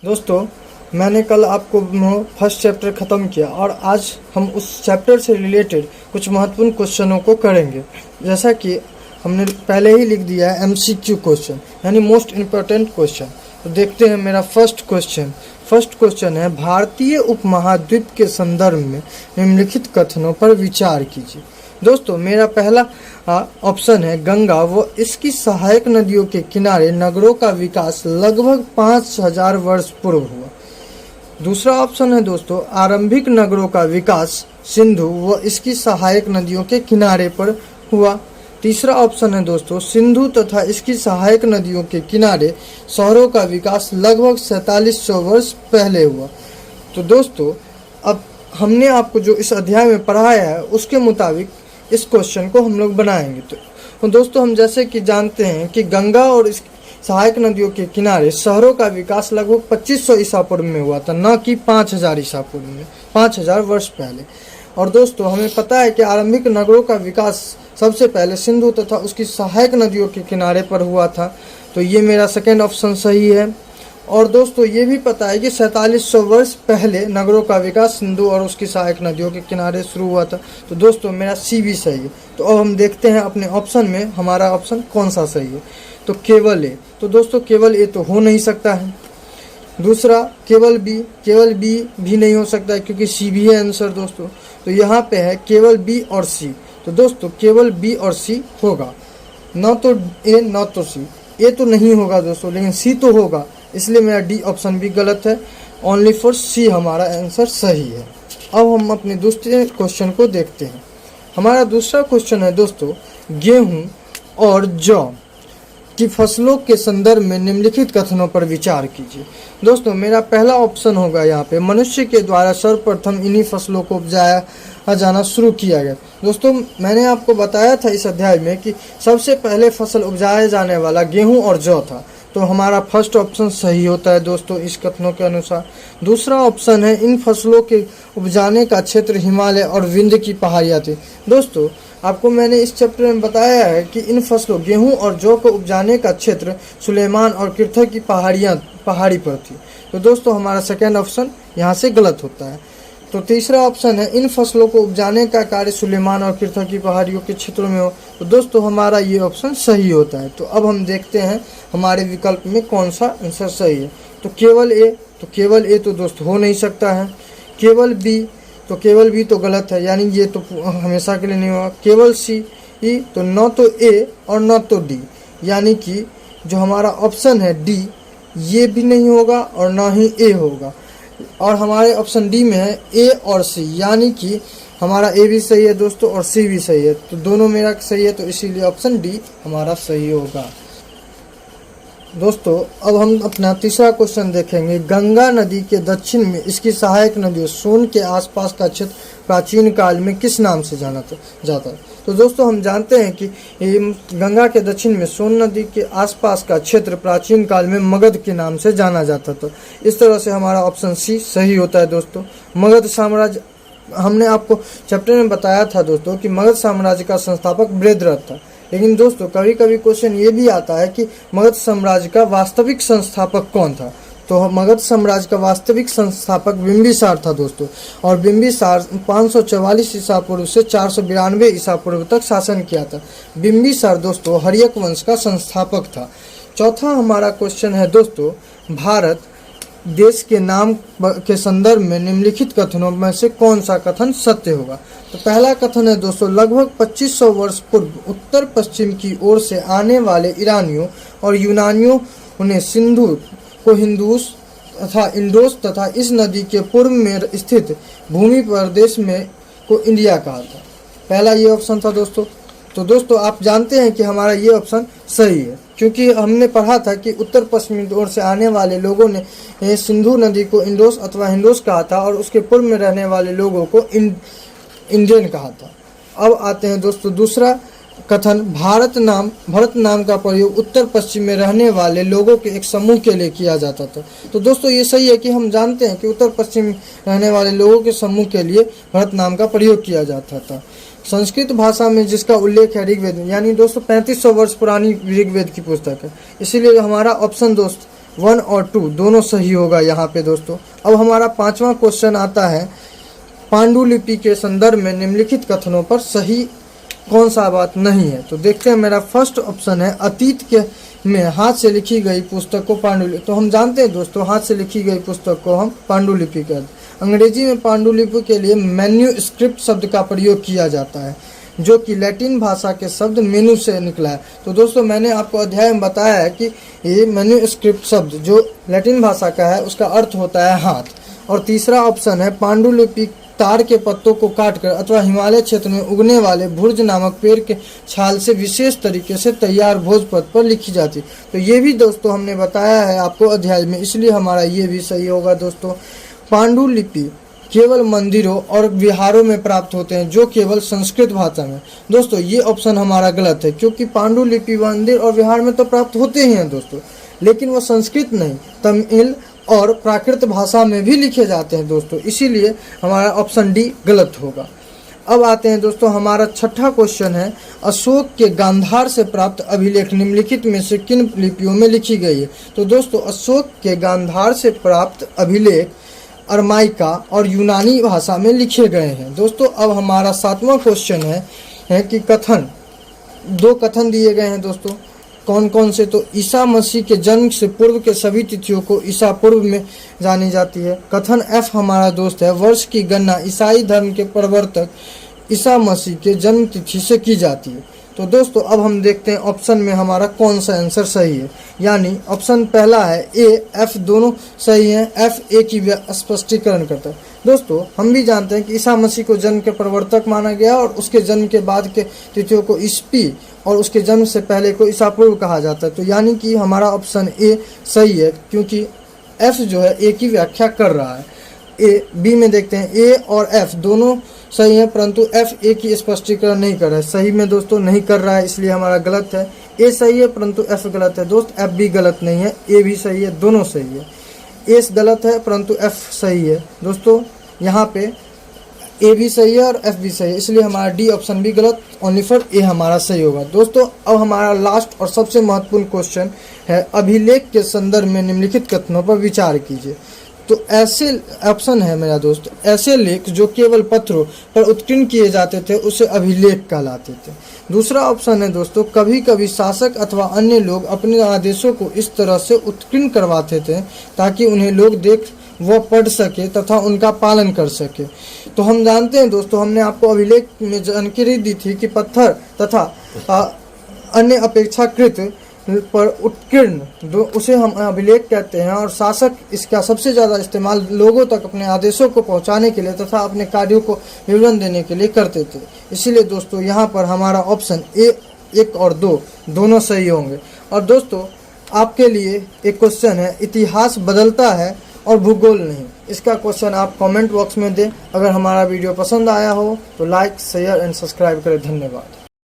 दोस्तों, मैंने कल आपको फर्स्ट चैप्टर ख़त्म किया और आज हम उस चैप्टर से रिलेटेड कुछ महत्वपूर्ण क्वेश्चनों को करेंगे। जैसा कि हमने पहले ही लिख दिया है MCQ क्वेश्चन, यानी मोस्ट इम्पोर्टेंट क्वेश्चन। तो देखते हैं मेरा फर्स्ट क्वेश्चन है, भारतीय उपमहाद्वीप के संदर्भ में निम्नलिखित कथनों पर विचार कीजिए। दोस्तों, मेरा पहला ऑप्शन है गंगा व इसकी सहायक नदियों के किनारे नगरों का विकास लगभग 5000 वर्ष पूर्व हुआ। दूसरा ऑप्शन है दोस्तों, आरंभिक नगरों का विकास सिंधु व इसकी सहायक नदियों के किनारे पर हुआ। तीसरा ऑप्शन है दोस्तों, सिंधु तथा इसकी सहायक नदियों के किनारे शहरों का विकास लगभग 4700 वर्ष पहले हुआ। तो दोस्तों, अब हमने आपको जो इस अध्याय में पढ़ाया है उसके मुताबिक इस क्वेश्चन को हम लोग बनाएंगे। तो दोस्तों, हम जैसे कि जानते हैं कि गंगा और इस सहायक नदियों के किनारे शहरों का विकास लगभग 2500 ईसा पूर्व में हुआ था, न कि 5000 ईसा पूर्व में, 5000 वर्ष पहले। और दोस्तों, हमें पता है कि आरंभिक नगरों का विकास सबसे पहले सिंधु तथा उसकी सहायक नदियों के किनारे पर हुआ था। तो ये मेरा सेकेंड ऑप्शन सही है। और दोस्तों, ये भी पता है कि 4700 वर्ष पहले नगरों का विकास सिंधु और उसकी सहायक नदियों के किनारे शुरू हुआ था। तो दोस्तों, मेरा सी भी सही है। तो अब हम देखते हैं अपने ऑप्शन में हमारा ऑप्शन कौन सा सही है। तो केवल ए। तो दोस्तों, केवल ए तो हो नहीं सकता है। दूसरा केवल बी भी नहीं हो सकता है क्योंकि सी भी है आंसर दोस्तों। तो यहाँ पे है केवल बी और सी। तो दोस्तों, केवल बी और सी होगा, न तो ए न तो सी। ए तो नहीं होगा दोस्तों, लेकिन सी तो होगा, इसलिए मेरा डी ऑप्शन भी गलत है। ओनली फॉर सी हमारा आंसर सही है। अब हम अपने दूसरे क्वेश्चन को देखते हैं। हमारा दूसरा क्वेश्चन है दोस्तों, गेहूं और जौ की फसलों के संदर्भ में निम्नलिखित कथनों पर विचार कीजिए। दोस्तों, मेरा पहला ऑप्शन होगा यहाँ पे, मनुष्य के द्वारा सर्वप्रथम इन्हीं फसलों को उपजाया जाना शुरू किया गया। दोस्तों, मैंने आपको बताया था इस अध्याय में कि सबसे पहले फसल उपजाया जाने वाला गेहूं और जौ था। तो हमारा फर्स्ट ऑप्शन सही होता है दोस्तों इस कथनों के अनुसार। दूसरा ऑप्शन है, इन फसलों के उपजाने का क्षेत्र हिमालय और विंध्य की पहाड़ियाँ थी। दोस्तों, आपको मैंने इस चैप्टर में बताया है कि इन फसलों गेहूं और जौ को उपजाने का क्षेत्र सुलेमान और किरथक की पहाड़ी पर थी। तो दोस्तों, हमारा सेकेंड ऑप्शन यहाँ से गलत होता है। तो तीसरा ऑप्शन है, इन फसलों को उपजाने का कार्य सुलेमान और किरथक की पहाड़ियों के क्षेत्रों में हो। तो दोस्तों, हमारा ये ऑप्शन सही होता है। तो अब हम देखते हैं हमारे विकल्प में कौन सा आंसर सही है। तो केवल ए तो दोस्तों हो नहीं सकता है। केवल बी तो गलत है, यानी ये तो हमेशा के लिए नहीं होगा। केवल सी तो न तो ए और न तो डी, यानी कि जो हमारा ऑप्शन है डी, ये भी नहीं होगा और ना ही ए होगा। और हमारे ऑप्शन डी में है ए और सी, यानी कि हमारा ए भी सही है दोस्तों और सी भी सही है। तो दोनों मेरा सही है, तो इसीलिए ऑप्शन डी हमारा सही होगा। दोस्तों, अब हम अपना तीसरा क्वेश्चन देखेंगे। गंगा नदी के दक्षिण में इसकी सहायक नदियों सोन के आसपास का क्षेत्र प्राचीन काल में किस नाम से जाना जाता है। तो दोस्तों, हम जानते हैं कि गंगा के दक्षिण में सोन नदी के आसपास का क्षेत्र प्राचीन काल में मगध के नाम से जाना जाता था। इस तरह से हमारा ऑप्शन सी सही होता है दोस्तों। मगध साम्राज्य, हमने आपको चैप्टर में बताया था दोस्तों कि मगध साम्राज्य का संस्थापक बृहद्रथ था। लेकिन दोस्तों, कभी कभी क्वेश्चन ये भी आता है कि मगध साम्राज्य का वास्तविक संस्थापक कौन था। तो मगध साम्राज्य का वास्तविक संस्थापक बिंबिसार था दोस्तों। और बिंबिसार 544 ईसा पूर्व से 492 ईसा पूर्व तक शासन किया था। बिंबिसार दोस्तों हर्यक वंश का संस्थापक था। चौथा हमारा क्वेश्चन है दोस्तों, भारत देश के नाम के संदर्भ में निम्नलिखित कथनों में से कौन सा कथन सत्य होगा। तो पहला कथन है दोस्तों, लगभग 2500 वर्ष पूर्व उत्तर पश्चिम की ओर से आने वाले ईरानियों और यूनानियों ने सिंधु को हिंदूस तथा इंडोस तथा इस नदी के पूर्व में स्थित भूमि प्रदेश में को इंडिया कहा था। पहला ये ऑप्शन था दोस्तों। तो दोस्तों, आप जानते हैं कि हमारा ये ऑप्शन सही है, क्योंकि हमने पढ़ा था कि उत्तर पश्चिमी ओर से आने वाले लोगों ने सिंधु नदी को इंडोस अथवा हिंदोस कहा था और उसके पूर्व में रहने वाले लोगों को इंडियन कहा था। अब आते हैं दोस्तों दूसरा कथन, भरत नाम का प्रयोग उत्तर पश्चिम में रहने वाले लोगों के एक समूह के लिए किया जाता था। तो दोस्तों, ये सही है कि हम जानते हैं कि उत्तर पश्चिम में रहने वाले लोगों के समूह के लिए भरत नाम का प्रयोग किया जाता था। संस्कृत भाषा में जिसका उल्लेख है ऋग्वेद, यानी दोस्तों 3500 वर्ष पुरानी ऋग्वेद की पुस्तक है। इसीलिए हमारा ऑप्शन दोस्त 1 और 2 दोनों सही होगा यहाँ पे दोस्तों। अब हमारा 5वां क्वेश्चन आता है, पांडुलिपि के संदर्भ में निम्नलिखित कथनों पर सही कौन सा बात नहीं है। तो देखते हैं, मेरा फर्स्ट ऑप्शन है अतीत के में हाथ से लिखी गई पुस्तक को पांडुलिपि। तो हम जानते हैं दोस्तों, हाथ से लिखी गई पुस्तक को हम पांडुलिपि कहते हैं। अंग्रेजी में पांडुलिपि के लिए मैन्यूस्क्रिप्ट शब्द का प्रयोग किया जाता है, जो कि लैटिन भाषा के शब्द मेनू से निकला है। तो दोस्तों मैंने आपको अध्याय में बताया है कि ये मैन्यूस्क्रिप्ट शब्द जो लैटिन भाषा का है उसका अर्थ होता है हाथ। और तीसरा ऑप्शन है पांडुलिपि ताड़ के पत्तों को काटकर अथवा हिमालय क्षेत्र में उगने वाले भुर्ज नामक पेड़ के छाल से विशेष तरीके से तैयार भोजपत्र पर लिखी जाती। तो ये भी दोस्तों हमने बताया है आपको अध्याय में, इसलिए हमारा ये भी सही होगा दोस्तों। पांडुलिपि केवल मंदिरों और विहारों में प्राप्त होते हैं, जो केवल संस्कृत भाषा में। दोस्तों ये ऑप्शन हमारा गलत है, क्योंकि पांडुलिपि मंदिर और विहार में तो प्राप्त होते ही हैं दोस्तों, लेकिन वो संस्कृत नहीं, तमिल और प्राकृत भाषा में भी लिखे जाते हैं दोस्तों, इसीलिए हमारा ऑप्शन डी गलत होगा। अब आते हैं दोस्तों, हमारा छठा क्वेश्चन है, अशोक के गांधार से प्राप्त अभिलेख निम्नलिखित में से किन लिपियों में लिखी गई है। तो दोस्तों अशोक के गांधार से प्राप्त अभिलेख अरमाइका और यूनानी भाषा में लिखे गए हैं दोस्तों। अब हमारा 7वां क्वेश्चन है कि कथन, 2 कथन दिए गए हैं दोस्तों, कौन कौन से। तो ईसा मसीह के जन्म से पूर्व के सभी तिथियों को ईसा पूर्व में जानी जाती है। कथन एफ हमारा दोस्त है, वर्ष की गणना ईसाई धर्म के प्रवर्तक ईसा मसीह के जन्म तिथि से की जाती है। तो दोस्तों अब हम देखते हैं ऑप्शन में हमारा कौन सा आंसर सही है। यानी ऑप्शन पहला है ए, एफ दोनों सही हैं। एफ ए की स्पष्टीकरण करता है। दोस्तों हम भी जानते हैं कि ईसा मसीह को जन्म के प्रवर्तक माना गया और उसके जन्म के बाद के तिथियों को ईस्वी और उसके जन्म से पहले को ईसा पूर्व कहा जाता है। तो यानी कि हमारा ऑप्शन ए सही है, क्योंकि एफ जो है ए की व्याख्या कर रहा है। ए बी में देखते हैं, ए और एफ दोनों सही है, परंतु एफ ए की स्पष्टीकरण नहीं कर रहा है। सही में दोस्तों नहीं कर रहा है, इसलिए हमारा गलत है। ए सही है परंतु एफ गलत है दोस्त। एफ भी गलत नहीं है, ए भी सही है, दोनों सही है। ए गलत है परंतु एफ सही है दोस्तों। यहाँ पे ए भी सही है और एफ भी सही है, इसलिए हमारा डी ऑप्शन भी गलत, ओनली फॉर ए हमारा सही होगा दोस्तों। अब हमारा लास्ट और सबसे महत्वपूर्ण क्वेश्चन है, अभिलेख के संदर्भ में निम्नलिखित कथनों पर विचार कीजिए। तो ऐसे ऑप्शन है मेरा दोस्त, ऐसे लेख जो केवल पत्रों पर उत्कीर्ण किए जाते थे उसे अभिलेख कहलाते थे। दूसरा ऑप्शन है दोस्तों, कभी कभी शासक अथवा अन्य लोग अपने आदेशों को इस तरह से उत्कीर्ण करवाते थे ताकि उन्हें लोग देख व पढ़ सके तथा उनका पालन कर सके। तो हम जानते हैं दोस्तों, हमने आपको अभिलेख में जानकारी दी थी कि पत्थर तथा अन्य अपेक्षाकृत पर उत्कीर्ण उसे हम अभिलेख कहते हैं, और शासक इसका सबसे ज़्यादा इस्तेमाल लोगों तक अपने आदेशों को पहुंचाने के लिए तथा अपने कार्यों को विवरण देने के लिए करते थे। इसीलिए दोस्तों यहाँ पर हमारा ऑप्शन ए 1 और 2 दोनों सही होंगे। और दोस्तों आपके लिए एक क्वेश्चन है, इतिहास बदलता है और भूगोल नहीं। इसका क्वेश्चन आप कमेंट बॉक्स में दें। अगर हमारा वीडियो पसंद आया हो तो लाइक, शेयर एंड सब्सक्राइब करें। धन्यवाद।